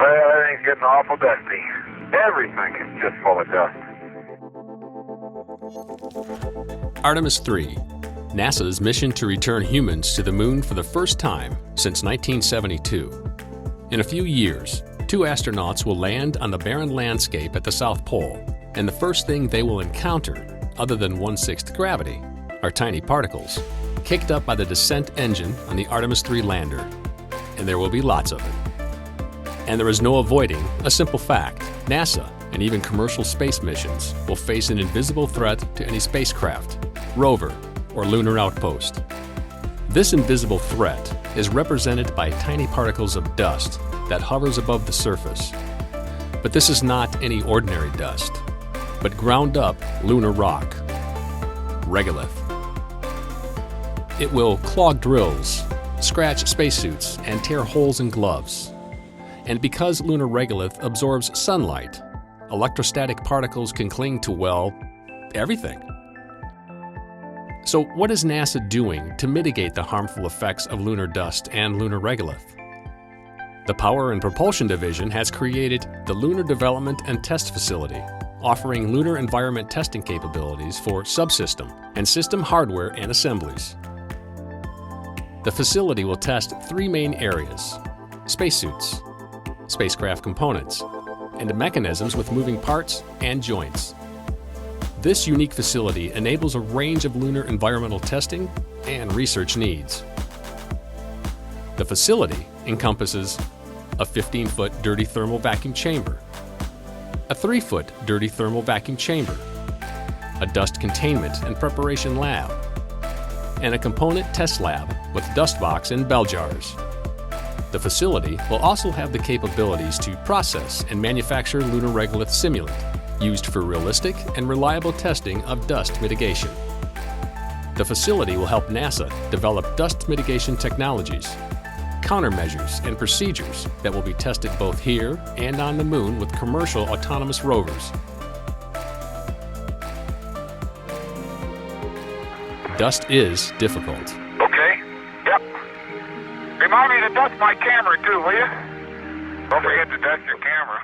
Well, everything's getting awful dusty. Everything is just full of dust. Artemis 3, NASA's mission to return humans to the moon for the first time since 1972. In a few years, 2 astronauts will land on the barren landscape at the South Pole, and the first thing they will encounter, other than 1/6 gravity, are tiny particles, kicked up by the descent engine on the Artemis 3 lander. And there will be lots of it. And there is no avoiding a simple fact: NASA and even commercial space missions will face an invisible threat to any spacecraft, rover, or lunar outpost. This invisible threat is represented by tiny particles of dust that hovers above the surface. But this is not any ordinary dust, but ground up lunar rock, regolith. It will clog drills, scratch spacesuits, and tear holes in gloves. And because lunar regolith absorbs sunlight, electrostatic particles can cling to, well, everything. So what is NASA doing to mitigate the harmful effects of lunar dust and lunar regolith? The Power and Propulsion Division has created the Lunar Development and Test Facility, offering lunar environment testing capabilities for subsystem and system hardware and assemblies. The facility will test 3 main areas: spacesuits, spacecraft components, and mechanisms with moving parts and joints. This unique facility enables a range of lunar environmental testing and research needs. The facility encompasses a 15-foot dirty thermal vacuum chamber, a 3-foot dirty thermal vacuum chamber, a dust containment and preparation lab, and a component test lab with dust box and bell jars. The facility will also have the capabilities to process and manufacture lunar regolith simulant, used for realistic and reliable testing of dust mitigation. The facility will help NASA develop dust mitigation technologies, countermeasures, and procedures that will be tested both here and on the moon with commercial autonomous rovers. Dust is difficult. Okay? Yep. Remind me to dust my camera too, will you? Don't forget to dust your camera.